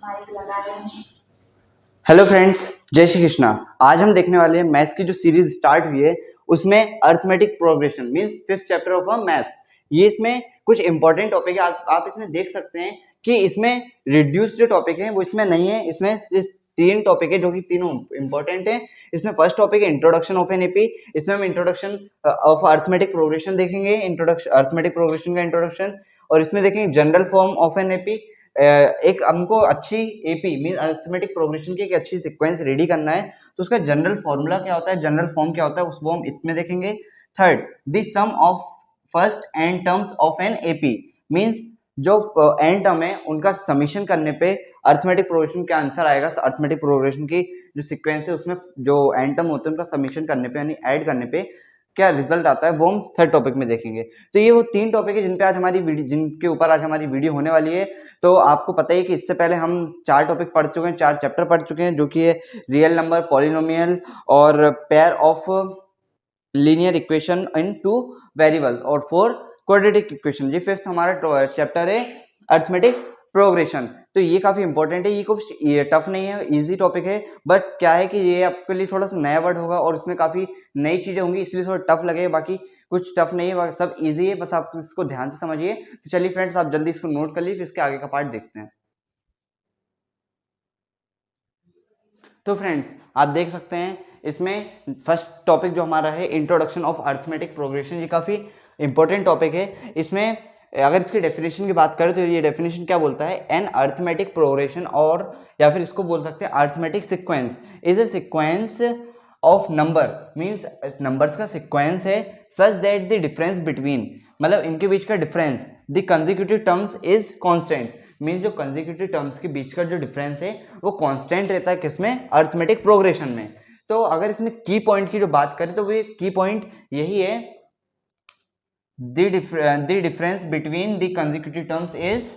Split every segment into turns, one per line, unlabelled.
Mic लगा रहे हैं।
हेलो फ्रेंड्स, जय श्री कृष्णा। आज हम देखने वाले हैं मैथ्स की जो सीरीज स्टार्ट हुई है उसमें arithmetic progression means fifth chapter of a maths. ये इसमें कुछ इंपॉर्टेंट टॉपिक है। आज आप इसमें देख सकते हैं कि इसमें रिड्यूस जो टॉपिक है वो इसमें नहीं है। इसमें तीन टॉपिक है जो कि तीनों इंपॉर्टेंट है। इसमें फर्स्ट टॉपिक है इंट्रोडक्शन ऑफ एन एपी। इसमें हम इंट्रोडक्शन ऑफ अर्थमेटिक प्रोग्रेशन देखेंगे, इंट्रोडक्शन अर्थमेटिक प्रोग्रेशन का इंट्रोडक्शन। और इसमें देखेंगे general form of an AP. एक हमको अच्छी एपी मीन अरिथमेटिक प्रोग्रेशन की एक अच्छी सीक्वेंस रेडी करना है तो उसका जनरल फॉर्मूला क्या होता है, जनरल फॉर्म क्या होता है, उसको हम इसमें देखेंगे। Third, the sum of first n terms of N AP means जो एंड टर्म है उनका समीशन करने पे अरिथमेटिक प्रोग्रेशन का आंसर आएगा। अरिथमेटिक प्रोग्रेशन की जो सीक्वेंस है उसमें जो एंड टर्म होते हैं उनका समीशन करने पे यानी ऐड करने पे क्या रिजल्ट आता है वो हम थर्ड टॉपिक में देखेंगे। तो ये वो तीन टॉपिक है जिन पे आज हमारी वीडियो, जिनके ऊपर आज हमारी वीडियो होने वाली है। तो आपको पता ही कि इससे पहले हम चार टॉपिक पढ़ चुके हैं, चार चैप्टर पढ़ चुके हैं, जो कि है रियल नंबर, पॉलिनोमियल और pair of linear equation in two variables और फोर क्वाड्रेटिक इक्वेशन। ये फिफ्थ हमारा चैप्टर है अरिथमेटिक प्रोग्रेशन। तो ये काफी इंपॉर्टेंट है, ये टफ नहीं है, इजी टॉपिक है। बट क्या है कि ये आपके लिए थोड़ा सा नया वर्ड होगा और इसमें काफी नई चीजें होंगी, इसलिए थोड़ा टफ लगेगा। बाकी कुछ टफ नहीं है, सब इजी है, बस आप इसको ध्यान से समझिए। तो चलिए फ्रेंड्स, आप जल्दी इसको नोट कर लीजिए, फिर इसके आगे का पार्ट देखते हैं। तो फ्रेंड्स, आप देख सकते हैं इसमें फर्स्ट टॉपिक जो हमारा है इंट्रोडक्शन ऑफ अरिथमेटिक प्रोग्रेशन। ये काफ़ी इंपॉर्टेंट टॉपिक है। इसमें अगर इसकी डेफिनेशन की बात करें तो ये डेफिनेशन क्या बोलता है, एन अरिथमेटिक प्रोग्रेशन और या फिर इसको बोल सकते हैं arithmetic sequence is a sequence of number means numbers का सीक्वेंस है such that the difference between मतलब इनके बीच का difference the consecutive terms is constant means जो कंसेक्यूटिव टर्म्स के बीच का जो डिफरेंस है वो कांस्टेंट रहता है किसमें, अरिथमेटिक प्रोग्रेशन में। तो अगर इसमें की पॉइंट की जो बात करें तो वो की पॉइंट यही है, the difference between the consecutive terms is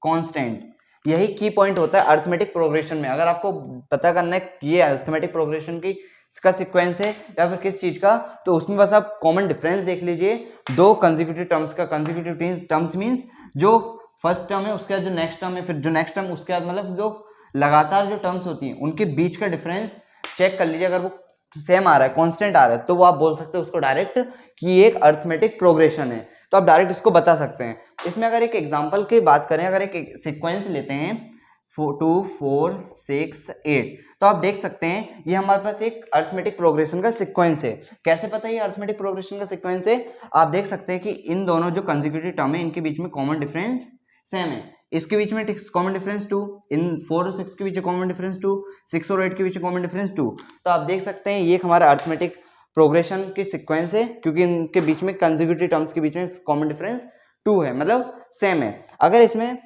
constant. यही की पॉइंट होता है अरिथमेटिक प्रोग्रेशन में। अगर आपको पता करना है ये अरिथमेटिक प्रोग्रेशन की इसका सीक्वेंस है या फिर किस चीज का, तो उसमें बस आप कॉमन डिफरेंस देख लीजिए दो कंसेक्यूटिव टर्म्स का। कंसेक्यूटिव टर्म्स मींस जो फर्स्ट टर्म है उसके बाद जो नेक्स्ट टर्म है, फिर जो नेक्स्ट टर्म उसके बाद, मतलब जो लगातार जो टर्म्स होती हैं उनके बीच का डिफरेंस चेक कर लीजिए। अगर वो सेम आ रहा है, कांस्टेंट आ रहा है, तो वो आप बोल सकते हो उसको डायरेक्ट कि ये एक अरिथमेटिक प्रोग्रेशन है। तो आप डायरेक्ट इसको बता सकते हैं। इसमें अगर एक एग्जांपल की बात करें, अगर एक सीक्वेंस लेते हैं 2 4 6 8, तो आप देख सकते हैं ये हमारे पास एक अरिथमेटिक प्रोग्रेशन का सीक्वेंस है। कैसे पता है ये अरिथमेटिक प्रोग्रेशन का सीक्वेंस है? आप देख सकते हैं कि इन दोनों जो कंसेक्यूटिव टर्म है इनके बीच में कॉमन डिफरेंस सेम है। इसके बीच में कॉमन डिफरेंस 2, इन 4 और 6 के बीच कॉमन डिफरेंस 2, 6 और 8 के बीच कॉमन डिफरेंस 2। तो आप देख सकते हैं ये हमारा अरिथमेटिक प्रोग्रेशन की सीक्वेंस है क्योंकि इनके बीच में कंसेक्यूटिव टर्म्स के बीच में कॉमन डिफरेंस 2 है, मतलब सेम है। अगर इसमें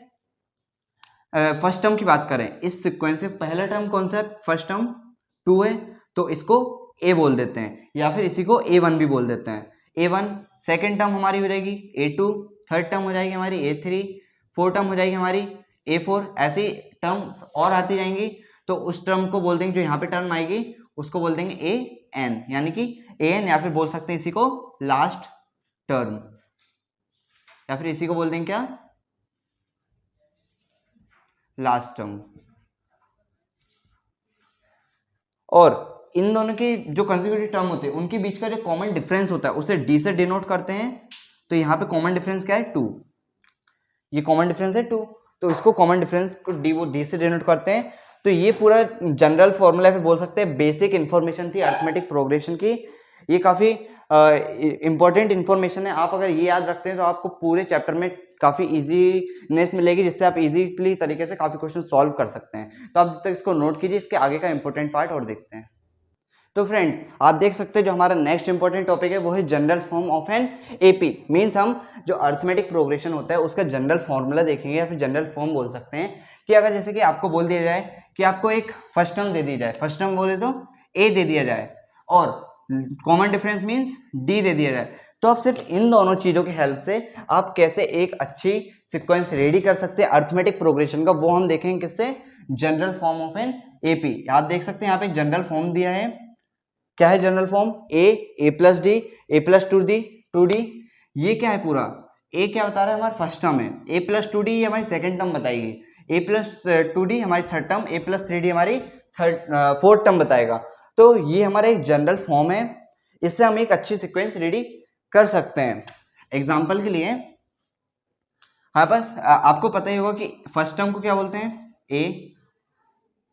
फर्स्ट टर्म की बात करें, इस सीक्वेंस से पहला टर्म कौन सा है, फर्स्ट टर्म 2 है, तो इसको ए बोल देते हैं या फिर इसी को A1 भी बोल देते हैं। A1 सेकेंड टर्म हमारी हो जाएगी A2, थर्ड टर्म हो जाएगी हमारी A3, फोर्थ टर्म हो जाएगी हमारी A4। ऐसी टर्म्स और आती जाएंगी, तो उस टर्म को बोल देंगे, जो यहाँ पे टर्म आएगी उसको बोल देंगे AN, यानी कि AN, या फिर बोल सकते हैं इसी को लास्ट टर्म, या फिर इसी को बोल देंगे क्या, लास्ट टर्म। और इन दोनों की जो कंसेक्यूटिव टर्म होते हैं उनके बीच का जो कॉमन डिफरेंस होता है उसे डी से डिनोट करते हैं। तो यहाँ पे कॉमन डिफरेंस क्या है, 2। ये कॉमन डिफरेंस है 2, तो इसको कॉमन डिफरेंस को डी से डिनोट करते हैं। तो ये पूरा जनरल फॉर्मूला फिर बोल सकते हैं बेसिक इंफॉर्मेशन थी अरिथमेटिक प्रोग्रेशन की। ये काफी इंपॉर्टेंट इंफॉर्मेशन है। आप अगर ये याद रखते हैं तो आपको पूरे चैप्टर में काफी इजीनेस मिलेगी, जिससे आप इजीली तरीके से काफी क्वेश्चन सॉल्व कर सकते हैं। तो आप जब तक इसको नोट कीजिए, इसके आगे का इंपॉर्टेंट पार्ट और देखते हैं। तो फ्रेंड्स, आप देख सकते हैं जो हमारा नेक्स्ट इंपॉर्टेंट टॉपिक है वो है general form of N AP. Means हम जो अरिथमेटिक प्रोग्रेशन होता है उसका जनरल फॉर्मूला देखेंगे, या फिर जनरल फॉर्म बोल सकते हैं। कि अगर जैसे कि आपको बोल दिया जाए कि आपको एक फर्स्ट टर्म दे दी जाए, फर्स्ट टर्म बोले तो ए दे दिया जाए और कॉमन डिफरेंस मींस डी दे दिया जाए, तो आप सिर्फ इन दोनों चीजों की हेल्प से आप कैसे एक अच्छी सिक्वेंस रेडी कर सकते हैं अरिथमेटिक प्रोग्रेशन का, वो हम देखेंगे किससे, general form of an AP. आप देख सकते हैं यहाँ पे जनरल फॉर्म दिया है। क्या है जनरल फॉर्म, ए प्लस डी, ए प्लस टू डी। ये क्या है पूरा, ए क्या बता रहा है, हमारा फर्स्ट टर्म है, ए प्लस 2d ये हमारी सेकेंड टर्म बताएगी। ए प्लस 2d हमारी थर्ड टर्म, ए प्लस 3d हमारी फोर्थ टर्म बताएगा। तो ये हमारा एक जनरल फॉर्म है, इससे हम एक अच्छी सीक्वेंस रेडी कर सकते हैं। एग्जाम्पल के लिए हमारे पास आपको पता ही होगा कि फर्स्ट टर्म को क्या बोलते हैं, ए।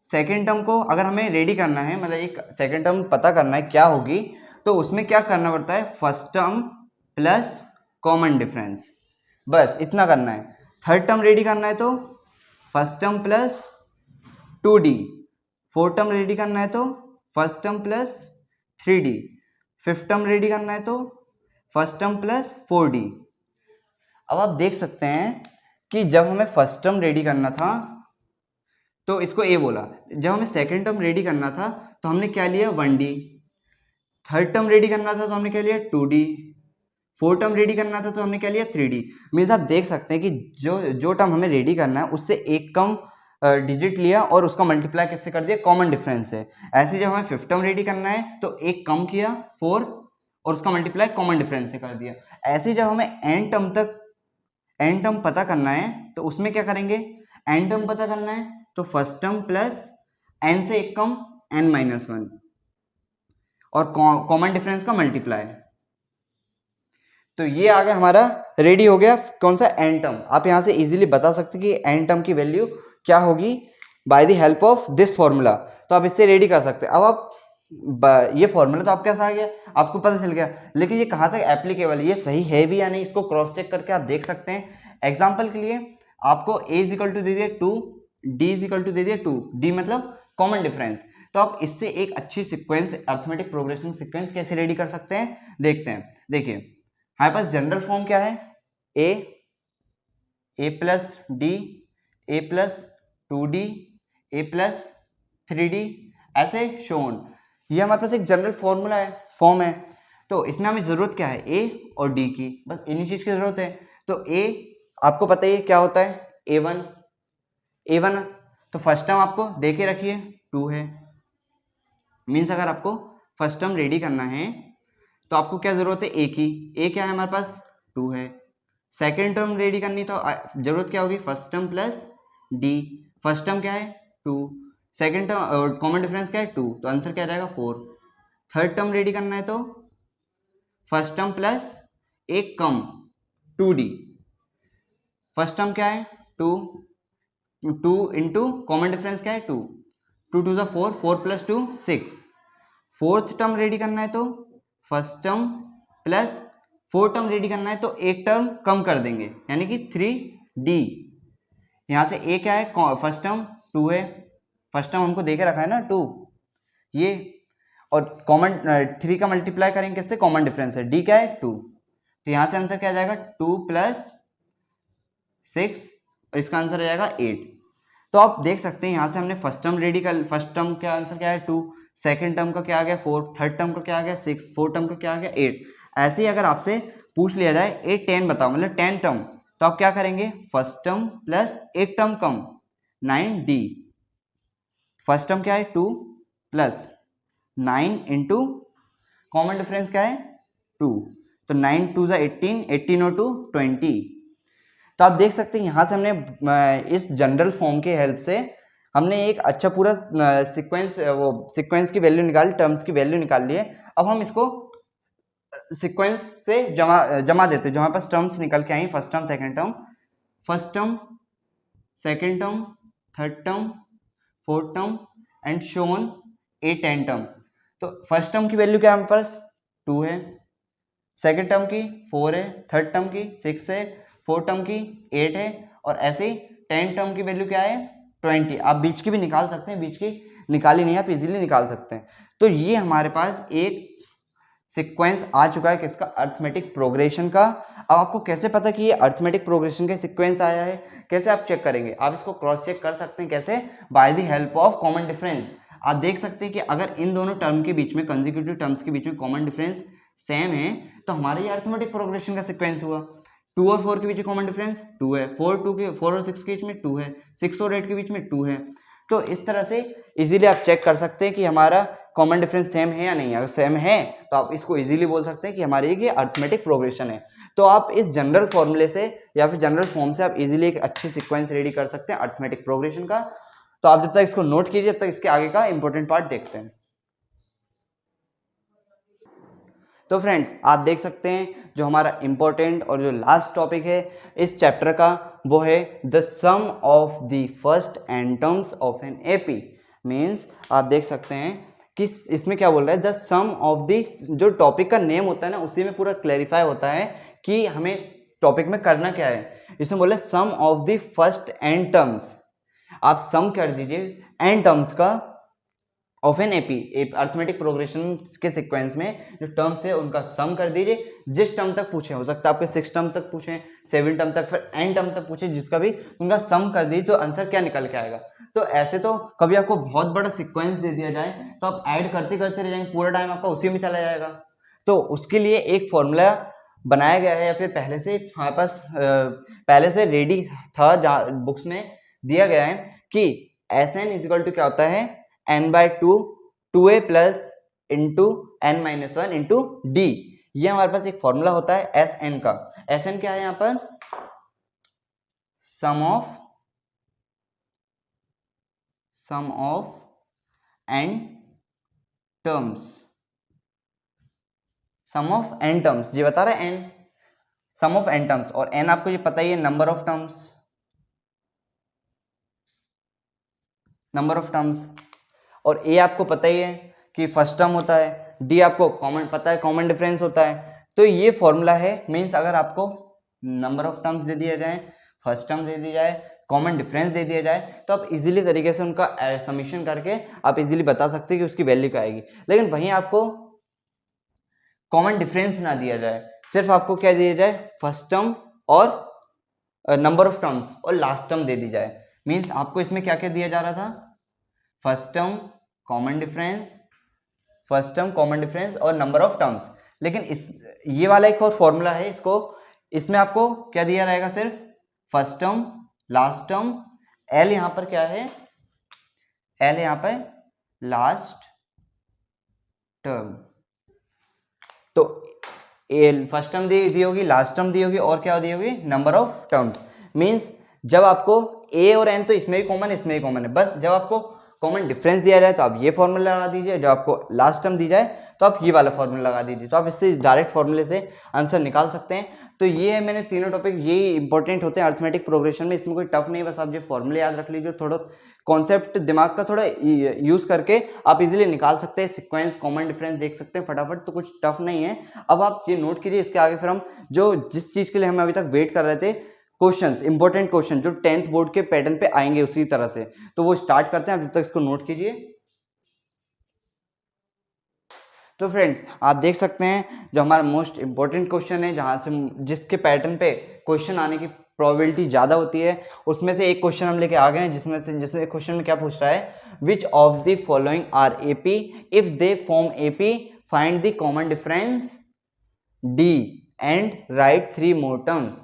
सेकेंड टर्म को अगर हमें रेडी करना है, मतलब एक सेकेंड टर्म पता करना है क्या होगी, तो उसमें क्या करना पड़ता है, first term plus common difference, बस इतना करना है। थर्ड टर्म रेडी करना है तो first term plus 2d, fourth term ready करना है तो first term plus 3d, fifth term ready करना है तो फर्स्ट टर्म प्लस 4d। अब आप देख सकते हैं कि जब हमें फर्स्ट टर्म रेडी करना था तो इसको ए बोला, जब हमें सेकेंड टर्म रेडी करना था तो हमने क्या लिया 1d, थर्ड टर्म रेडी करना था तो हमने क्या लिया 2d, फोर्थ टर्म रेडी करना था तो हमने क्या लिया 3d। मीन्स आप देख सकते हैं कि जो टर्म हमें रेडी करना है उससे एक कम डिजिट लिया और उसका मल्टीप्लाई किससे कर दिया, कॉमन डिफरेंस से। ऐसे जब हमें फिफ्थ टर्म रेडी करना है तो एक कम किया 4 और उसका मल्टीप्लाई कॉमन डिफरेंस से कर दिया। ऐसे जब हमें एन टर्म पता करना है तो उसमें क्या करेंगे, एन टर्म पता करना है तो फर्स्ट टर्म प्लस एन से एक कम n-1 और कॉमन डिफरेंस का मल्टीप्लाई। तो ये आ गया हमारा, रेडी हो गया कौन सा, एन टर्म। आप यहां से इजीली बता सकते हैं कि एन टर्म की वैल्यू क्या होगी by the help of this formula. तो आप इससे रेडी कर सकते हैं। अब आप ये फॉर्मूला तो आपके पास आ गया, आपको पता चल गया, लेकिन ये कहाँ तक एप्लीकेबल, ये सही है भी या नहीं, इसको क्रॉस चेक करके आप देख सकते हैं। एग्जाम्पल के लिए आपको a इजिकल टू दे दिया 2, d इजिकल टू दे दिया 2, d मतलब कॉमन डिफरेंस। तो आप इससे एक अच्छी सीक्वेंस, अर्थमेटिक प्रोग्रेशन सीक्वेंस कैसे रेडी कर सकते हैं, देखते हैं। देखिए हमारे पास जनरल फॉर्म क्या है, ए प्लस डी, ए प्लस 2d, ए प्लस 3d, ऐसे शोन। ये हमारे पास एक जनरल फॉर्मूला है, फॉर्म है। तो इसमें हमें जरूरत क्या है, ए और डी की, बस इन्हीं चीज की जरूरत है। तो ए आपको पता ही है क्या होता है, a1 तो फर्स्ट टर्म आपको दे के रखिए 2 है। मीन्स अगर आपको फर्स्ट टर्म रेडी करना है तो आपको क्या जरूरत है, ए की। ए क्या है हमारे पास 2 है। सेकेंड टर्म रेडी करनी तो जरूरत क्या होगी, first term plus D. First term क्या है 2, सेकेंड टर्म कॉमन डिफरेंस क्या है 2, तो आंसर क्या जाएगा 4। थर्ड टर्म रेडी करना है तो फर्स्ट टर्म प्लस एक कम 2d, फर्स्ट टर्म क्या है 2 इंटू कॉमन डिफरेंस क्या है 2, 2 2 4, 4 प्लस 2 6। फोर्थ टर्म रेडी करना है तो first term plus fourth term ready करना है तो एक टर्म कम कर देंगे, यानी कि 3d। यहाँ से a क्या है, फर्स्ट टर्म 2 है, फर्स्ट टर्म हमको दे के रखा है ना 2 ये, और कॉमन 3 का मल्टीप्लाई करेंगे किससे, कॉमन डिफरेंस है, d क्या है 2। तो यहाँ से आंसर क्या आ जाएगा 2 प्लस 6 और इसका आंसर आ जाएगा 8। तो आप देख सकते हैं यहाँ से हमने फर्स्ट टर्म रेडी कर, फर्स्ट टर्म का आंसर क्या है 2, सेकंड टर्म का क्या आ गया 4, थर्ड टर्म का क्या आ गया 6, फोर्थ टर्म का क्या आ गया 8। ऐसे ही अगर आपसे पूछ लिया जाए 8 10 बताओ, मतलब 10 टर्म, तो आप क्या करेंगे, फर्स्ट टर्म प्लस एक टर्म कम 9d, फर्स्ट टर्म क्या है 2 प्लस 9 इंटू कॉमन डिफरेंस क्या है 2, तो 9 2 18, 18 और 2 20। तो आप देख सकते हैं यहाँ से हमने इस जनरल फॉर्म की हेल्प से हमने एक अच्छा पूरा सीक्वेंस की वैल्यू निकाली, टर्म्स की वैल्यू निकाल ली है। अब हम इसको सीक्वेंस से जमा देते हैं, जो हमारे पास टर्म्स निकल के आई, first term second term, first term second term third term fourth term and shown 8 10 term. तो फर्स्ट टर्म की वैल्यू क्या है हमारे पास 2 है, सेकंड टर्म की 4 है, थर्ड टर्म की 6 है, फोर्थ टर्म की 8 है, और ऐसे ही 10 टर्म की वैल्यू क्या है 20। आप बीच की भी निकाल सकते हैं, बीच की निकाली नहीं, आप इजीली निकाल सकते हैं। तो ये हमारे पास एक सीक्वेंस आ चुका है किसका, अर्थमेटिक प्रोग्रेशन का। अब आपको कैसे पता कि ये अर्थमेटिक प्रोग्रेशन का सीक्वेंस आया है, कैसे आप चेक करेंगे, आप इसको क्रॉस चेक कर सकते हैं कैसे, by the help of common difference. आप देख सकते हैं कि अगर इन दोनों टर्म के बीच में, कंसेक्यूटिव टर्म्स के बीच में कॉमन डिफरेंस सेम है तो हमारा ये अर्थमेटिक प्रोग्रेशन का सीक्वेंस हुआ। 2 और 4 के बीच में कॉमन डिफरेंस 2 है, 4 और 6 के बीच में 2 है, 6 और 8 के बीच में 2 है, तो इस तरह से इजीली आप चेक कर सकते हैं कि हमारा कॉमन डिफरेंस सेम है या नहीं है। अगर सेम है तो आप इसको इजीली बोल सकते हैं कि हमारी ये अर्थमेटिक प्रोग्रेशन है। तो आप इस जनरल फॉर्मूले से या फिर जनरल फॉर्म से आप इजीली एक अच्छी सीक्वेंस रेडी कर सकते हैं अर्थमेटिक प्रोग्रेशन का। तो आप जब तक इसको नोट कीजिए, जब तक इसके आगे का इंपॉर्टेंट पार्ट देखते हैं। तो फ्रेंड्स आप देख सकते हैं जो हमारा इंपॉर्टेंट और जो लास्ट टॉपिक है इस चैप्टर का वो है the sum of the first n terms of N AP. Means आप देख सकते हैं कि इसमें क्या बोल रहा है, द सम ऑफ द, जो टॉपिक का नेम होता है ना उसी में पूरा क्लैरिफाई होता है कि हमें टॉपिक में करना क्या है। इसमें बोला sum of the first n terms, आप सम कर दीजिए एन टर्म्स का of N AP, arithmetic progression के सीक्वेंस में जो टर्म्स है उनका सम कर दीजिए। जिस टर्म तक पूछे, हो सकता है आपके 6 टर्म तक पूछे, 7 टर्म तक, फिर एन टर्म तक पूछे, जिसका भी उनका सम कर दीजिए तो आंसर क्या निकल के आएगा। तो ऐसे तो कभी आपको बहुत बड़ा सीक्वेंस दे दिया जाए तो आप ऐड करते करते रह जाएंगे, पूरा टाइम आपका उसी में चला जाएगा। तो उसके लिए एक फॉर्मूला बनाया गया है या फिर पहले से हमारे पास पहले से रेडी था, जहाँ बुक्स में दिया गया है कि एस एन इजिकल टू क्या होता है, n/2 2a plus into n minus 1 into d. ये हमारे पास एक फॉर्मूला होता है एस एन का। एस एन क्या है यहाँ पर, sum of n terms, sum of n terms, ये बता रहा है n, sum of n terms, और एन आपको ये पता ही है नंबर ऑफ टर्म्स, और ए आपको पता ही है कि फर्स्ट टर्म होता है, डी आपको कॉमन पता है कॉमन डिफरेंस होता है। तो ये फॉर्मूला है। मींस अगर आपको नंबर ऑफ टर्म्स दे दिया जाए, फर्स्ट टर्म दे दी जाए, कॉमन डिफरेंस दे दिया जाए, तो आप इजीली तरीके से उनका समीशन करके आप इजीली बता सकते हैं कि उसकी वैल्यू क्या आएगी। लेकिन वहीं आपको कॉमन डिफरेंस ना दिया जाए, सिर्फ आपको क्या दिया जाए, फर्स्ट टर्म और नंबर ऑफ टर्म्स और लास्ट टर्म दे दी जाए। मींस आपको इसमें क्या क्या दिया जा रहा था, first term common difference, first term common difference और नंबर ऑफ टर्म्स। लेकिन इस ये वाला एक और फॉर्मूला है, इसमें आपको क्या दिया रहेगा, सिर्फ first term, last term, L यहां पर क्या है, एल यहां पर लास्ट टर्म। तो एल फर्स्ट टर्म दी होगी, लास्ट टर्म दी होगी, और क्या दी होगी, नंबर ऑफ टर्म्स। मींस जब आपको ए और एन तो इसमें भी कॉमन है, इसमें भी कॉमन है, बस जब आपको कॉमन डिफरेंस दिया जाए तो आप ये फॉर्मूला लगा दीजिए, जब आपको लास्ट टर्म दी जाए तो आप ये वाला फॉर्मूला लगा दीजिए। तो आप इससे डायरेक्ट फॉर्मूले से आंसर निकाल सकते हैं। तो ये है, मैंने तीनों टॉपिक यही इंपॉर्टेंट होते हैं अर्थमेटिक प्रोग्रेशन में, इसमें कोई टफ नहीं, बस आप ये फॉर्मूले याद रख लीजिए, थोड़ा कॉन्सेप्ट दिमाग का थोड़ा यूज करके आप इजीली निकाल सकते हैं, सीक्वेंस कॉमन डिफरेंस देख सकते हैं फटाफट, तो कुछ टफ नहीं है। अब आप ये नोट कीजिए, इसके आगे फिर हम जो जिस चीज के लिए हम अभी तक वेट कर रहे थे, क्वेश्चंस, इंपॉर्टेंट क्वेश्चन जो 10th बोर्ड के पैटर्न पे आएंगे उसी तरह से, तो वो स्टार्ट करते हैं। आप जब तक इसको नोट कीजिए। तो फ्रेंड्स आप देख सकते हैं जो हमारा मोस्ट इंपॉर्टेंट क्वेश्चन है, जहां से जिसके पैटर्न पे क्वेश्चन आने की प्रोबेबिलिटी ज्यादा होती है, उसमें से एक क्वेश्चन हम लेके आ गए हैं, जिसमें क्वेश्चन में क्या पूछ रहा है, which of the following are AP, if they form AP find the common difference d and write 3 more terms.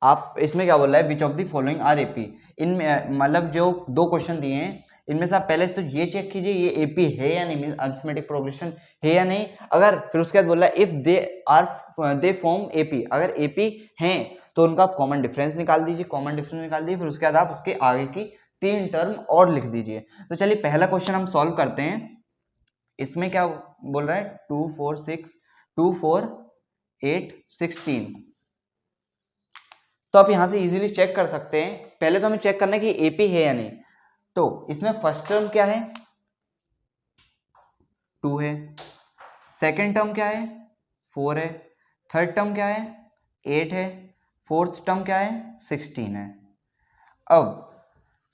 आप इसमें क्या बोल रहा है, which of the following are AP, इनमें मतलब जो 2 क्वेश्चन दिए हैं इनमें से आप पहले तो ये चेक कीजिए ये एपी है या नहीं, मीन अर्थमेटिक प्रोग्रेशन है या नहीं। अगर फिर उसके बाद बोल रहा है इफ दे फॉर्म एपी, अगर एपी हैं तो उनका कॉमन डिफरेंस निकाल दीजिए, कॉमन डिफरेंस निकाल दीजिए, फिर उसके बाद आप उसके आगे की 3 टर्म और लिख दीजिए। तो चलिए पहला क्वेश्चन हम सॉल्व करते हैं। इसमें क्या बोल रहा है, 2 4 8 16। तो आप यहां से इजीली चेक कर सकते हैं। पहले तो हमें चेक करना है कि एपी है या नहीं। तो इसमें फर्स्ट टर्म क्या है, 2 है, सेकंड टर्म क्या है, 4 है, थर्ड टर्म क्या है, 8 है, फोर्थ टर्म क्या है, 16 है। अब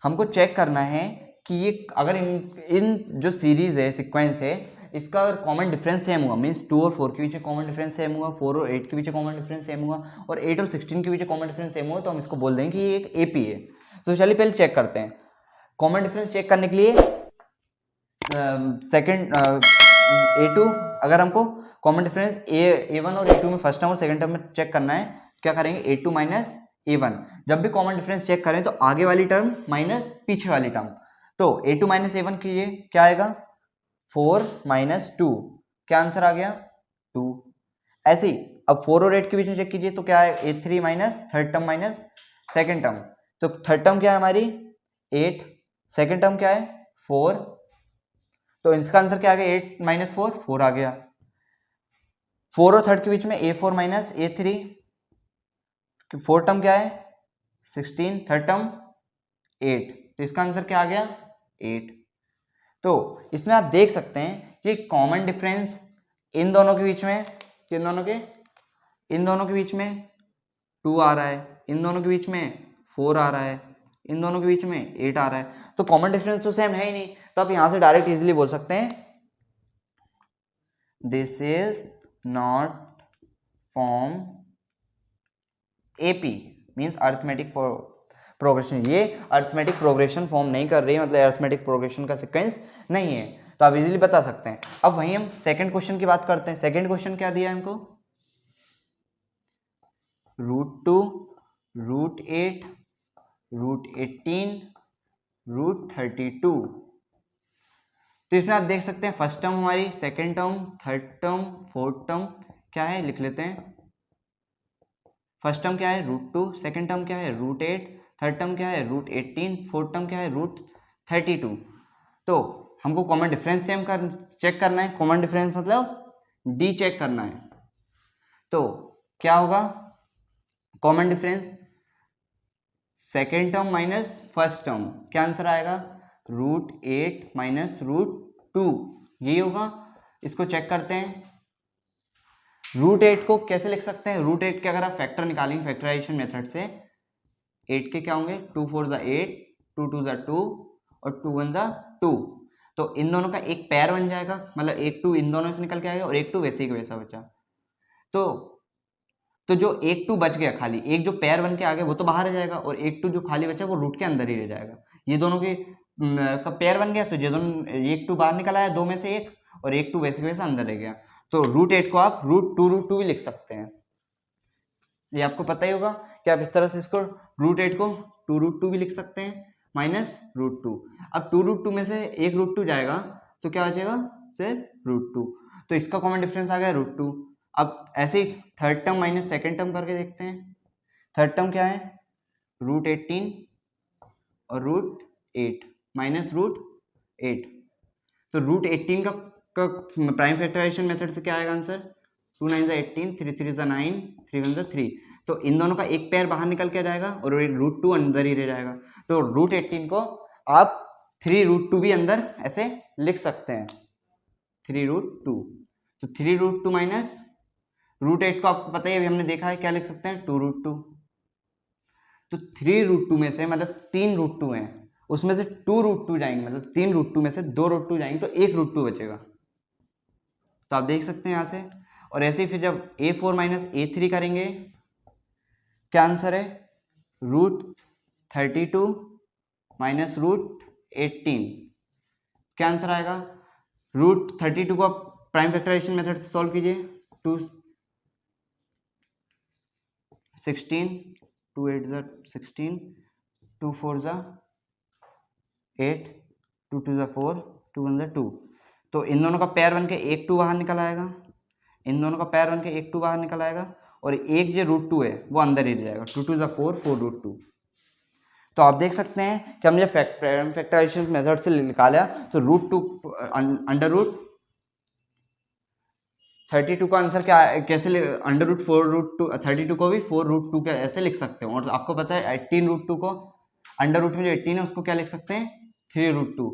हमको चेक करना है कि ये अगर इन जो सीरीज है, सीक्वेंस है, इसका अगर कॉमन डिफरेंस सेम हुआ, मींस 2 और 4 के बीच कॉमन डिफरेंस सेम हुआ, 4 और 8 के बीच कॉमन डिफरेंस सेम हुआ, और 8 और 16 के बीच कॉमन डिफरेंस सेम हुआ, तो हम इसको बोल देंगे कि ये एक एपी है। तो चलिए पहले चेक करते हैं। कॉमन डिफरेंस चेक करने के लिए सेकंड A2, अगर हमको कॉमन डिफरेंस A1 और A2 में फर्स्ट टर्म और सेकंड टर्म में चेक करना है, क्या करेंगे, A2 माइनस A1। जब भी कॉमन डिफरेंस चेक करें तो आगे वाली टर्म माइनस पीछे वाली टर्म, तो a2 माइनस a1 कीजिए, क्या आएगा 4 माइनस 2, क्या आंसर आ गया 2। ऐसे ही अब 4 और 8 के बीच में चेक कीजिए, तो क्या है a3 minus third term minus second term, तो थर्ड टर्म क्या है हमारी 8, सेकेंड टर्म क्या है 4, तो इसका आंसर क्या आ गया 8 माइनस 4, 4 आ गया। 4 और थर्ड के बीच में a4 minus a3, fourth term क्या है 16, थर्ड टर्म 8, तो इसका आंसर क्या आ गया 8। तो इसमें आप देख सकते हैं कि कॉमन डिफरेंस इन दोनों के बीच में, इन दोनों के बीच में 2 आ रहा है, इन दोनों के बीच में 4 आ रहा है, इन दोनों के बीच में 8 आ रहा है, तो कॉमन डिफरेंस तो सेम है ही नहीं। तो आप यहां से डायरेक्ट इजीली बोल सकते हैं this is not form AP, means arithmetic progression, ये अरिथमेटिक प्रोग्रेशन फॉर्म नहीं कर रही है, मतलब अरिथमेटिक प्रोग्रेशन का सीक्वेंस नहीं है, तो आप इजीली बता सकते हैं। अब वहीं हम सेकंड क्वेश्चन की बात करते हैं। सेकंड क्वेश्चन क्या दिया है हमको, √2, √8, √18, √32। तो इसमें आप देख सकते हैं फर्स्ट टर्म हमारी, second term, third term, fourth term क्या है लिख लेते हैं। फर्स्ट टर्म क्या है √2, सेकंड टर्म क्या है √8, थर्ड टर्म क्या है √18, फोर्थ टर्म क्या है √32। तो हमको कॉमन डिफरेंस चेक करना है, कॉमन डिफरेंस मतलब डी चेक करना है। तो क्या होगा common difference, second term minus first term, क्या आंसर आएगा √8 माइनस √2, यही होगा। इसको चेक करते हैं। √8 को कैसे लिख सकते हैं, √8 के अगर आप फैक्टर निकालेंगे फैक्टराइजेशन मेथड से, 8 के क्या होंगे 2 4 ज़ा 8, 2 2 ज़ा 2 और 2 1 ज़ा 2, तो इन दोनों का एक पैर बन जाएगा, मतलब एक 2 इन दोनों से निकल के आएगा और एक 2 वैसे ही वैसा बचा। तो जो एक 2 बच गया खाली, एक जो पैर बन के आ गया वो तो बाहर रह जाएगा और एक 2 जो खाली बचा वो रूट के अंदर ही रह जाएगा। ये दोनों के का पैर बन गया, तो ये दोनों एक 2 बाहर निकल आया, 2 में से एक, और एक 2 वैसे वैसे अंदर रह गया। तो √8 को आप √2 भी लिख सकते हैं, ये आपको पता ही होगा कि आप इस तरह से इसको √8 को 2√2 भी लिख सकते हैं माइनस √2। अब 2√2 में से एक √2 जाएगा तो क्या बचेगा सिर्फ √2, तो इसका कॉमन डिफरेंस आ गया √2। अब ऐसे ही third term minus second term करके देखते हैं। थर्ड टर्म क्या है √18 और √8 माइनस √8, तो √18 का प्राइम फैक्टराइजेशन मेथड से क्या आएगा आंसर, 2 9 18, 3 3 9, 3 1 3, तो इन दोनों का एक पैर बाहर निकल के आ जाएगा और एक √2 अंदर ही रह जाएगा। तो √18 को आप 3√2 भी अंदर ऐसे लिख सकते हैं, 3√2, तो 3√2 माइनस √8 को आपको पता ही, अभी हमने देखा है क्या लिख सकते हैं 2√2, तो 3√2 में से मतलब 3√2 हैं, उसमें से 2√2 जाएंगे, मतलब 3√2 में से 2√2 जाएंगे, तो 1√2 बचेगा, तो आप देख सकते हैं यहाँ से। और ऐसे ही फिर जब a4 माइनस a3 करेंगे, क्या आंसर है √32 माइनस √18, क्या आंसर आएगा, √32 को आप प्राइम फैक्टराइजेशन मेथड से सॉल्व कीजिए, 2 16, 2 8 ज़ा 16, 2 4 ज़ा 8, 2 2 ज़ा 4, 2 1 ज़ा 2, तो इन दोनों का पैर बन के एक 2 बाहर निकल आएगा, इन दोनों का पैर बन के एक 2 बाहर निकल आएगा, और एक जो √2 है वो अंदर ही रह जाएगा, 2 2 ज़ा 4, 4√2। तो आप देख सकते हैं कि हमने जब फैक्टराइजेशन मेथड से निकाला तो √2 अंडर रूट 32 का आंसर क्या है, कैसे अंडर रूट 4√2, 32 को भी 4√2 का ऐसे लिख सकते हो, और आपको पता है 18√2 को अंडर रूट में जो 18 है उसको क्या लिख सकते हैं 3√2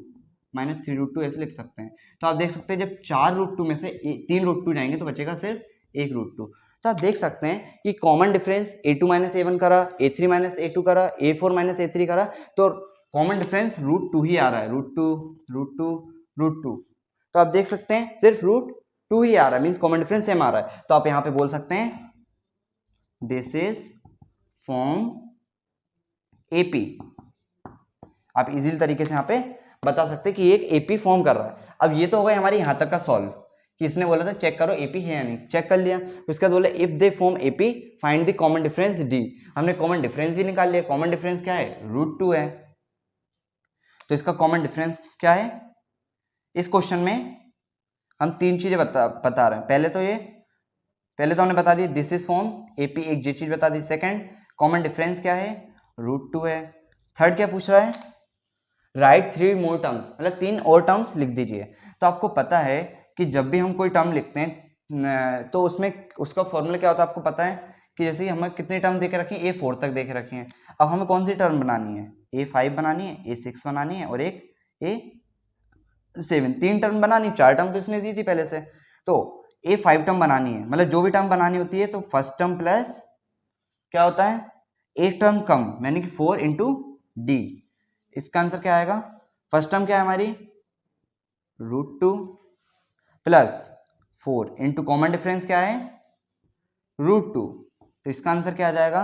माइनस 3√2 ऐसे लिख सकते हैं। तो आप देख सकते हैं जब 4√2 में से 3√2 जाएंगे तो बचेगा सिर्फ 1√2। तो आप देख सकते हैं कि common difference a2 minus a1 करा, a3 माइनस a2 करा, a4 माइनस a3 करा, तो कॉमन डिफरेंस √2 ही आ रहा है, √2 तो आप देख सकते हैं सिर्फ √2 ही आ रहा है, मीन्स कॉमन डिफरेंस सेम आ रहा है। तो आप यहाँ पे बोल सकते हैं दिस इज फॉर्म एपी, आप इजीली तरीके से यहाँ पे बता सकते हैं कि एक एपी फॉर्म कर रहा है। अब ये तो हो गया हमारे यहाँ तक का सॉल्व कि इसने बोला था चेक करो एपी है या नहीं, चेक कर लिया। उसके बाद बोला if they form AP find the common difference D, हमने कॉमन डिफरेंस भी निकाल लिया। कॉमन डिफरेंस क्या है √2 है। तो इसका कॉमन डिफरेंस क्या है? इस क्वेश्चन में हम तीन चीजें बता रहे हैं। पहले तो हमने बता दी दिस इज फॉर्म एपी, एक ये चीज बता दी। सेकंड, कॉमन डिफरेंस क्या है? √2 है। थर्ड क्या पूछ रहा है? राइट 3 मोर टर्म्स, मतलब 3 और टर्म्स लिख दीजिए। तो आपको पता है कि जब भी हम कोई टर्म लिखते हैं तो उसमें उसका फॉर्मूला क्या होता है आपको पता है कि जैसे हमें कितनी टर्म देके रखी है, A4 तक देके रखी है। अब हमें कौन सी टर्म बनानी है? A5 बनानी है, A6 बनानी है और एक A7। 3 टर्म बनानी, 4 टर्म तो इसने दी थी पहले से, तो A5 टर्म बनानी है। मतलब जो भी टर्म बनानी होती है तो फर्स्ट टर्म प्लस क्या होता है, एक टर्म कम, यानी कि 4 इंटू डी। इसका आंसर क्या आएगा? फर्स्ट टर्म क्या है हमारी? √2 प्लस 4 इंटू कॉमन डिफरेंस क्या है? √2। तो इसका आंसर क्या आ जाएगा?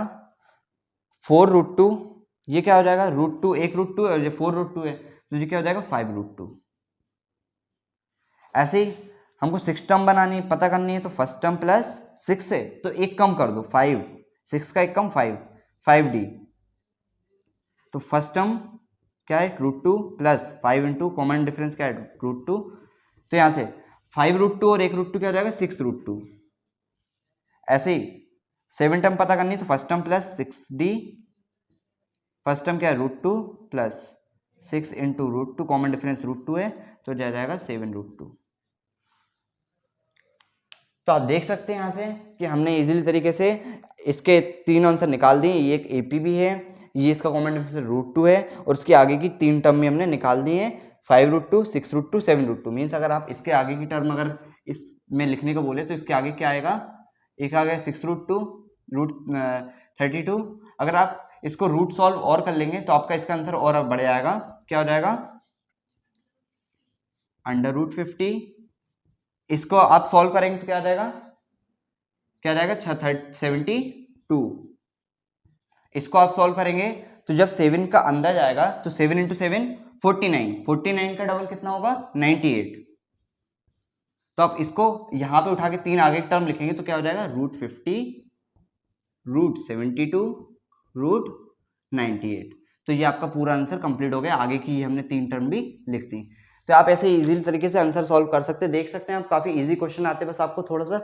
4√2। ये क्या हो जाएगा? √2, एक √2 है और ये 4√2 है, तो ये क्या हो जाएगा? 5√2। ऐसे ही हमको 6 टर्म बनानी है, पता करनी है, तो फर्स्ट टर्म प्लस 6 है तो एक कम कर दो 5, 6 का एक कम 5D। तो फर्स्ट टर्म क्या है? √2 प्लस 5 इंटू कॉमन डिफरेंस क्या है? √2। तो यहां से 5√2 और एक √2 क्या हो जाएगा? 6√2। ऐसे ही 7 टर्म पता करनी है, तो first term plus 6D, first term क्या है? √2 प्लस 6 इंटू √2, कॉमन डिफरेंस √2 है तो जा जाएगा 7√2। तो आप देख सकते हैं यहाँ से कि हमने इजीली तरीके से इसके 3 आंसर निकाल दिए। ये एक एपी भी है, ये इसका कॉमन डिफरेंस √2 है और उसके आगे की 3 टर्म भी हमने निकाल दी है, 5√2, 6√2, 7√2। मीन्स अगर आप इसके आगे की टर्म अगर इसमें लिखने को बोले तो इसके आगे क्या आएगा? एक आ गया 6√2, √32। अगर आप इसको रूट सॉल्व और कर लेंगे तो आपका इसका आंसर और बढ़ जाएगा। क्या हो जाएगा? √50। इसको आप सॉल्व करेंगे तो क्या आ जाएगा? क्या आ जाएगा? 72। इसको आप सॉल्व करेंगे तो जब 7 का अंदर जाएगा तो 7 इंटू 7 49, 49 का डबल कितना होगा? 98। तो आप इसको यहां पे उठा के 3 आगे टर्म लिखेंगे तो क्या हो जाएगा? √50, √72, √98। तो ये आपका पूरा आंसर कंप्लीट हो गया। आगे की हमने 3 टर्म भी लिख दी। तो आप ऐसे इजी तरीके से आंसर सॉल्व कर सकते हैं। देख सकते हैं आप काफी इजी क्वेश्चन आते हैं, बस आपको थोड़ा सा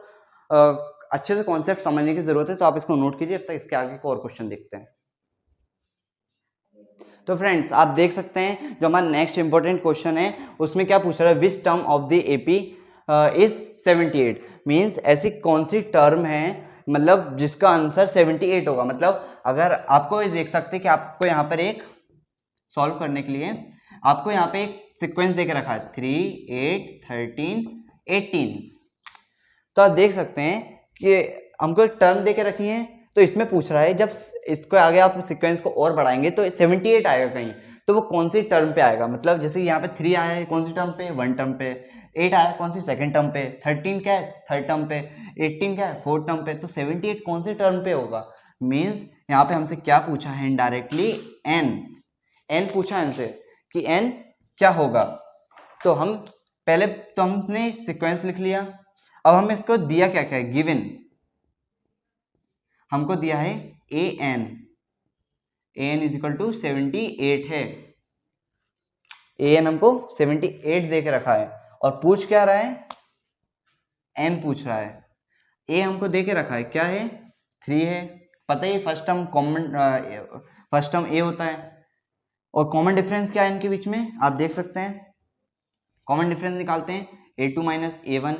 अच्छे से कॉन्सेप्ट समझने की जरूरत है। तो आप इसको नोट कीजिए, अब तक इसके आगे को और क्वेश्चन देखते हैं। तो फ्रेंड्स आप देख सकते हैं जो हमारा नेक्स्ट इंपॉर्टेंट क्वेश्चन है उसमें क्या पूछ रहा है? Which term of the AP is 78। Means ऐसी कौन सी टर्म है मतलब जिसका आंसर 78 होगा। मतलब अगर आपको देख सकते हैं कि आपको यहाँ पर एक सॉल्व करने के लिए आपको यहाँ पे एक सीक्वेंस देके रखा है 3, 8, 13, 18। तो आप देख सकते हैं कि हमको एक टर्म देके रखी है, तो इसमें पूछ रहा है जब इसको आगे आप सीक्वेंस को और बढ़ाएंगे तो 78 आएगा कहीं, तो वो कौन सी टर्म पे आएगा। मतलब जैसे यहाँ पे 3 आया है कौन सी टर्म पे? 1 टर्म पे। 8 आया कौन सी? सेकंड टर्म पे। 13 क्या है? थर्ड टर्म पे। 18 क्या है? फोर्थ टर्म पे। तो 78 कौन सी टर्म पे होगा? मीन्स यहाँ पे हमसे क्या पूछा है इनडायरेक्टली? एन पूछा है हमसे कि एन क्या होगा। तो हम पहले तो हमने सीक्वेंस लिख लिया। अब हमें इसको दिया क्या क्या है? गिवन हमको दिया है an इज इक्वल टू 78 है। an हमको 78 दे के रखा है और पूछ क्या रहा है? n पूछ रहा है। a हमको दे के रखा है क्या है? 3 है। पता ही first term common first term a होता है। और कॉमन डिफरेंस क्या है इनके बीच में? आप देख सकते हैं कॉमन डिफरेंस निकालते हैं a2 माइनस a1।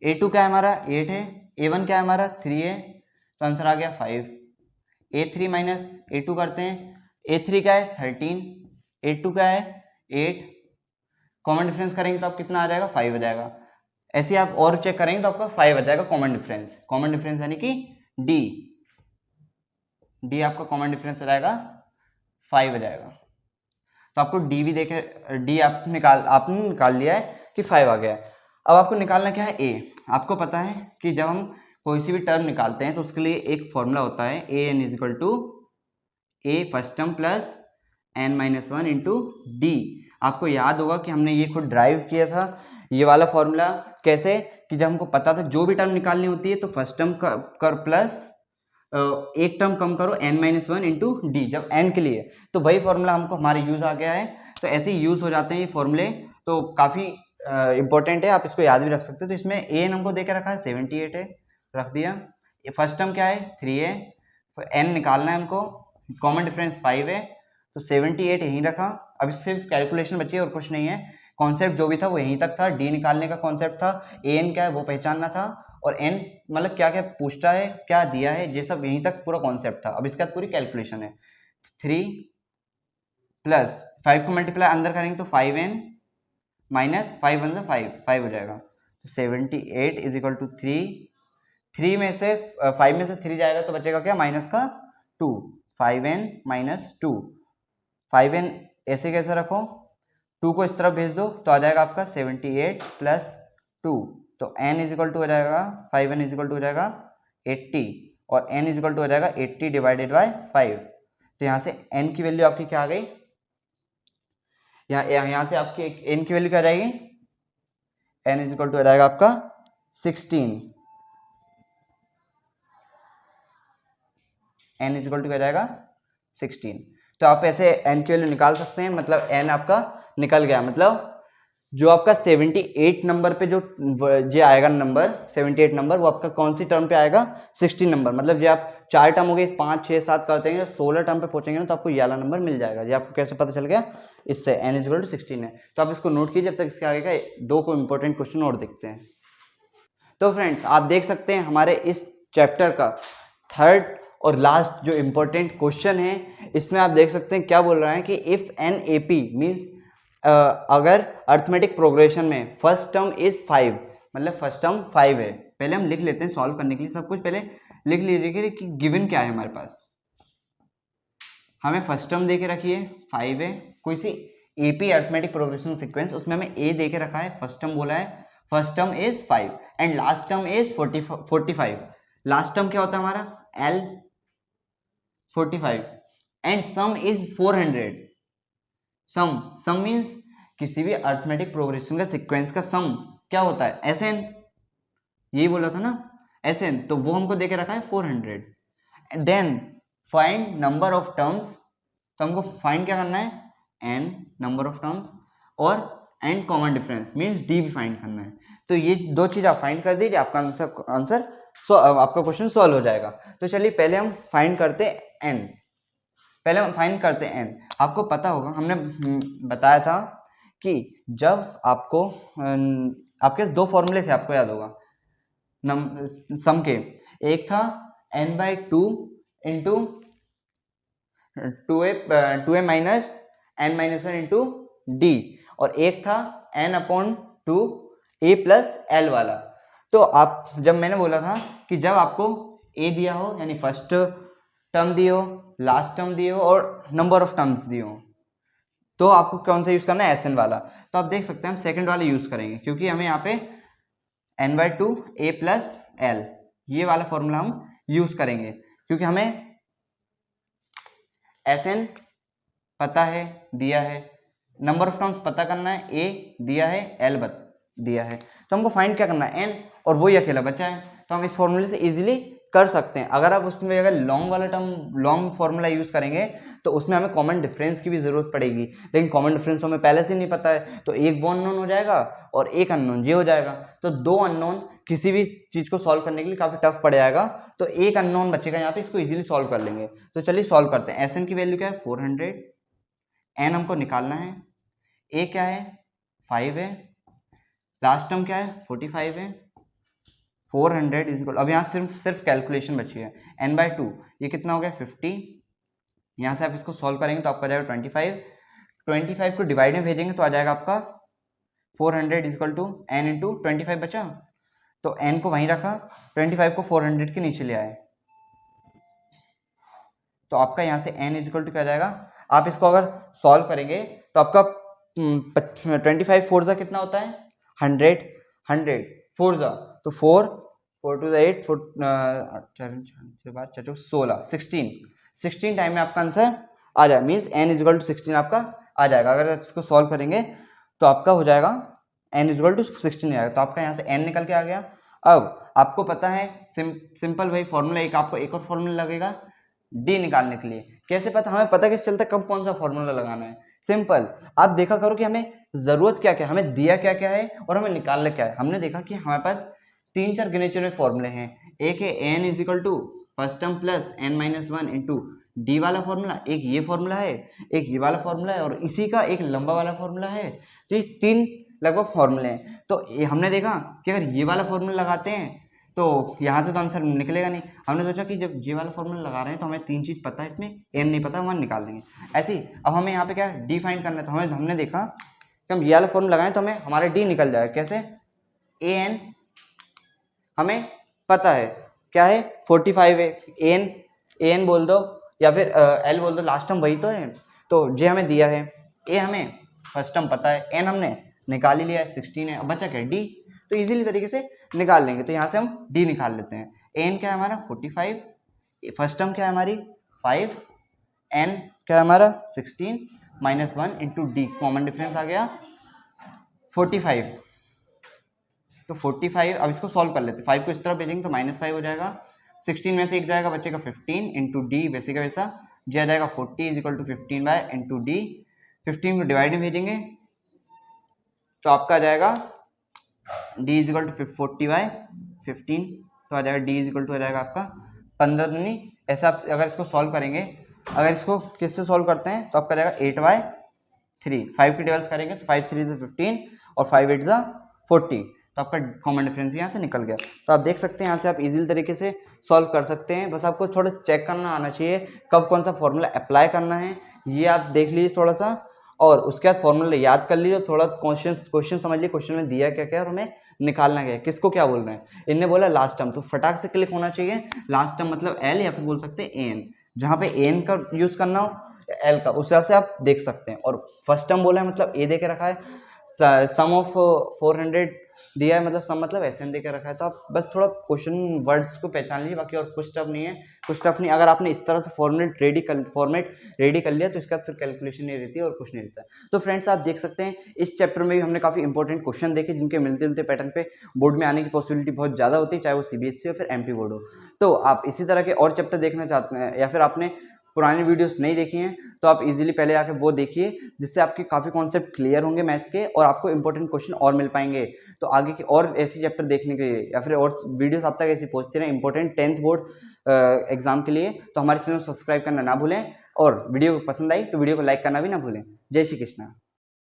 a2 क्या है हमारा? 8 है। a1 क्या है हमारा? 3 है। तो आंसर आ गया 5। a3 माइनस a2 करते हैं। a3 क्या है? 13। a2 क्या है? 8। कॉमन डिफरेंस करेंगे तो आप कितना आ जाएगा? 5 आ जाएगा। ऐसे आप और चेक करेंगे तो आपका 5 आ जाएगा कॉमन डिफरेंस। कॉमन डिफरेंस यानी कि डी आपका कॉमन डिफरेंस आ जाएगा 5 आ जाएगा। तो आपको डी भी देखे, डी आपने निकाल लिया है कि 5 आ गया है। अब आपको निकालना क्या है? ए। आपको पता है कि जब हम कोई सी भी टर्म निकालते हैं तो उसके लिए एक फॉर्मूला होता है a n is equal to a first term plus n minus 1 into d. आपको याद होगा कि हमने ये खुद ड्राइव किया था ये वाला फॉर्मूला। कैसे? कि जब हमको पता था जो भी टर्म निकालनी होती है तो फर्स्ट टर्म कर प्लस एक टर्म कम करो n-1 इंटू डी, जब n के लिए, तो वही फॉर्मूला हमको हमारे यूज आ गया है। तो ऐसे ही यूज हो जाते हैं ये फॉर्मूले, तो काफ़ी इंपॉर्टेंट है, आप इसको याद भी रख सकते हो। तो इसमें ए एन हमको दे के रखा है 78 है, रख दिया। ये फर्स्ट टर्म क्या है 3 है, एन निकालना है हमको, कॉमन डिफरेंस 5 है, तो 78 यहीं रखा। अब सिर्फ कैलकुलेशन बची है और कुछ नहीं है, कॉन्सेप्ट जो भी था वो यहीं तक था, डी निकालने का कॉन्सेप्ट था, ए एन क्या है वो पहचानना था, और एन मतलब क्या क्या पूछता है क्या दिया है, ये सब यहीं तक पूरा कॉन्सेप्ट था। अब इसके बाद पूरी कैलकुलेशन है, 3 प्लस 5 को मल्टीप्लाई अंदर करेंगे तो 5n माइनस 5 वन 5 हो जाएगा, तो 78 इज इक्वल टू 3 में से 5 में से 3 जाएगा तो बचेगा क्या माइनस का 2, 5n माइनस 2, 5n ऐसे कैसे रखो, 2 को इस तरफ भेज दो तो आ जाएगा आपका 78 प्लस 2, तो n इज इक्वल टू हो जाएगा 5n इज इक्वल टू हो जाएगा 80, और n इज इक्वल टू हो जाएगा 80 डिवाइडेड बाय 5। तो यहाँ से n की वैल्यू आपकी क्या आ गई, यहाँ से आपकी n की वैल्यू क्या आ जाएगी, n इज इक्वल टू हो जाएगा आपका 16, n इज इक्वल टू क्या जाएगा 16। तो आप ऐसे n की वैल्यू निकाल सकते हैं, मतलब n आपका निकल गया, मतलब जो आपका 78 नंबर पे जो ये आएगा नंबर 78 नंबर, वो आपका कौन सी टर्म पे आएगा 16 नंबर, मतलब ये आप 4 टर्म हो गए, 5 6 7 करते हैं 16 टर्म पे पहुंचेंगे ना तो आपको ये वाला नंबर मिल जाएगा। ये आपको कैसे पता चल गया, इससे n इज इक्वल टू 16 है। तो आप इसको नोट कीजिए, जब तक इसके आगे का 2 को इंपॉर्टेंट क्वेश्चन और देखते हैं। तो फ्रेंड्स आप देख सकते हैं हमारे इस चैप्टर का थर्ड और लास्ट जो इम्पोर्टेंट क्वेश्चन है, इसमें आप देख सकते हैं क्या बोल रहा है कि if an A P means अगर अर्थमेटिक प्रोग्रेशन में फर्स्ट टर्म इज 5, मतलब फर्स्ट टर्म 5 है। पहले हम लिख लेते हैं सॉल्व करने के लिए सब कुछ, पहले लिख लीजिए कि गिवन क्या है हमारे पास। हमें फर्स्ट टर्म दे के रखी है 5 है, कोई सी एपी अर्थमेटिक प्रोग्रेशन सीक्वेंस, उसमें हमें ए दे के रखा है, फर्स्ट टर्म बोला है first term is 5 and last term is 45। Last term क्या होता है हमारा L 45 and sum is 400। Sum means किसी भी अर्थमेटिक प्रोग्रेशन का सीक्वेंस का सम क्या होता है एस एन, यही बोला था ना एस एन, तो वो हमको देके रखा है 400। Then find number of terms, तो हमको फाइंड क्या करना है एन नंबर ऑफ टर्म्स, और and common difference means d भी फाइंड करना है। तो ये दो चीज आप फाइंड कर दीजिए, आपका आंसर आपका क्वेश्चन सॉल्व हो जाएगा। तो चलिए पहले हम फाइंड करते हैं एन, पहले हम फाइंड करते हैं एन। आपको पता होगा हमने बताया था कि जब आपको आपके दो फॉर्मूले थे, आपको याद होगा सम के, एक था n by 2 into 2a minus n minus 1 into D, और एक था n upon 2 a plus L वाला। तो आप जब मैंने बोला था कि जब आपको a दिया हो यानी फर्स्ट टर्म दिए हो, लास्ट टर्म दिए हो और नंबर ऑफ टर्म्स दिए हो, तो आपको कौन सा यूज करना है एस एन वाला। तो आप देख सकते हैं हम सेकंड वाला यूज करेंगे, क्योंकि हमें यहाँ पे n by 2 a plus L ये वाला फॉर्मूला हम यूज करेंगे, क्योंकि हमें एस एन पता है दिया है, नंबर ऑफ टर्म्स पता करना है, ए दिया है एल दिया है, तो हमको फाइंड क्या करना है एन, और वही अकेला बचा है। तो हम इस फॉर्मूले से इजीली कर सकते हैं। अगर आप उसमें अगर लॉन्ग वाला टर्म लॉन्ग फॉर्मूला यूज करेंगे तो उसमें हमें कॉमन डिफरेंस की भी जरूरत पड़ेगी, लेकिन कॉमन डिफरेंस हमें पहले से नहीं पता है, तो एक वो अननोन हो जाएगा और एक अननोन ये हो जाएगा। तो दो अननोन किसी भी चीज को सॉल्व करने के लिए काफी टफ पड़ जाएगा, तो एक अननोन बचेगा यहाँ पे, इसको इजीली सॉल्व कर लेंगे। तो चलिए सॉल्व करते हैं। एस एन की वैल्यू क्या है 400, एन हमको निकालना है, ए क्या है 5 है, लास्ट टर्म क्या है 45 है, 400 इज इक्वल, अब यहाँ सिर्फ कैलकुलेशन बची है, n बाई 2 ये कितना हो गया 50, यहाँ से आप इसको सॉल्व करेंगे तो आपका जाएगा 25 को डिवाइड में भेजेंगे तो आ जाएगा आपका 400 is equal to n into 25 बचा, तो n को वहीं रखा, 25 को 400 के नीचे ले आए, तो आपका यहाँ से n इज इक्वल टू क्या जाएगा, आप इसको अगर सॉल्व करेंगे तो आपका 25 फोर जा कितना होता है 100 फोर जा, तो 4 टू 8 16 टाइम में आपका आंसर आ जाए, means n is equal to 16 आपका आ जाएगा। अगर आप इसको सॉल्व करेंगे तो आपका हो जाएगा n इज इक्वल टू 16 आएगा, तो आपका यहाँ से n निकल के आ गया। अब आपको पता है सिंपल वही फॉर्मूला, एक आपको एक और फॉर्मूला लगेगा d निकालने के लिए। कैसे पता, हमें पता कैसे चलता है कब कौन सा फॉर्मूला लगाना है, सिंपल। आप देखा करो कि हमें जरूरत क्या क्या है, हमें दिया क्या क्या है और हमें निकालना क्या है। हमने देखा कि हमारे पास 3-4 गिने चुने फॉर्मूले हैं। एक है an is equal to first term plus n minus one into d वाला फॉर्मूला, एक ये फॉर्मूला है, एक ये वाला फॉर्मूला है और इसी का एक लंबा वाला फॉर्मूला है। तो ये 3 लगभग फॉर्मूले हैं। तो ये हमने देखा कि अगर ये वाला फॉर्मूला लगाते हैं तो यहाँ से तो आंसर निकलेगा नहीं। हमने सोचा कि जब ये वाला फॉर्मूला लगा रहे हैं तो हमें 3 चीज़ पता है, इसमें एन नहीं पता, वहाँ निकाल देंगे। ऐसे ही अब हमें यहाँ पे क्या डी फाइंड करना है, तो हमने देखा कि हम ये वाला फॉर्मूला लगाएं तो हमें हमारा डी निकल जाएगा। कैसे? ए एन हमें पता है क्या है, 45 है। एन एन बोल दो या फिर एल बोल दो, लास्ट टर्म वही तो है। तो जे हमें दिया है, ए हमें फर्स्ट टर्म पता है, एन हमने निकाल ही लिया है 16 है। अब बचा क्या? डी। तो इजीली तरीके से निकाल लेंगे। तो यहाँ से हम डी निकाल लेते हैं। एन क्या है हमारा 45, फर्स्ट टर्म क्या है हमारी 5, एन क्या है हमारा 16 minus 1 into d, common difference आ गया 45। तो 45, अब इसको सॉल्व कर लेते हैं। 5 को इस तरफ भेजेंगे तो -5 हो जाएगा, 16 में से एक जाएगा, बचेगा 15 इंटू डी, वैसे का वैसा जी आ जाएगा 40 is equal to 15 by into d. 15 को डिवाइड में भेजेंगे तो आपका आ जाएगा d is equal to 40 by 15, तो आ जाएगा डी इज इक्वल टू आ जाएगा आपका 15 दूनी। ऐसा आप अगर इसको सॉल्व करेंगे, अगर इसको किससे सॉल्व करते हैं तो आपका जाएगा 8/3। 5 की टेबल्स करेंगे तो 5 3 से 15 और 5 8 जा 40, तो आपका कॉमन डिफरेंस भी यहाँ से निकल गया। तो आप देख सकते हैं यहाँ से आप इजीली तरीके से सॉल्व कर सकते हैं। बस आपको थोड़ा चेक करना आना चाहिए कब कौन सा फॉर्मूला अप्लाई करना है, ये आप देख लीजिए थोड़ा सा, और उसके बाद फॉर्मूला याद कर लीजिए, थोड़ा क्वेश्चन समझ लीजिए क्वेश्चन में दिया क्या क्या और हमें निकालना क्या है, किसको क्या बोल रहे हैं। इनने बोला लास्ट टर्म, तो फटाक से क्लिक होना चाहिए लास्ट टर्म मतलब एल, या फिर बोल सकते हैं एन। जहाँ पे एन का यूज करना हो एल का, उस हिसाब से आप देख सकते हैं। और फर्स्ट टर्म बोला है मतलब ए दे के रखा है, सम ऑफ 400 दिया है मतलब सम मतलब एसएन दे के रखा है। तो आप बस थोड़ा क्वेश्चन वर्ड्स को पहचान लीजिए, बाकी और कुछ टफ नहीं है, कुछ टफ नहीं। अगर आपने इस तरह से फॉर्मेट रेडी कर लिया तो इसका फिर कैलकुलेशन नहीं रहती है और कुछ नहीं रहता है। तो फ्रेंड्स आप देख सकते हैं इस चैप्टर में भी हमने काफ़ी इंपॉर्टेंट क्वेश्चन देखे जिनके मिलते जुलते पैटर्न पे बोर्ड में आने की पॉसिबिलिटी बहुत ज़्यादा होती है, चाहे वो सीबीएसई हो फिर एमपी बोर्ड हो। तो आप इसी तरह के और चैप्टर देखना चाहते हैं या फिर आपने पुरानी वीडियोस नहीं देखी हैं तो आप इजीली पहले आके वो देखिए, जिससे आपके काफ़ी कॉन्सेप्ट क्लियर होंगे मैथ्स के और आपको इंपॉर्टेंट क्वेश्चन और मिल पाएंगे। तो आगे की और ऐसी चैप्टर देखने के लिए या फिर और वीडियोस आप तक ऐसी पहुंचती रहे इंपॉर्टेंट 10th बोर्ड एग्जाम के लिए, तो हमारे चैनल को सब्सक्राइब करना ना भूलें। और वीडियो पसंद आई तो वीडियो को लाइक करना भी ना भूलें। जय श्री कृष्णा।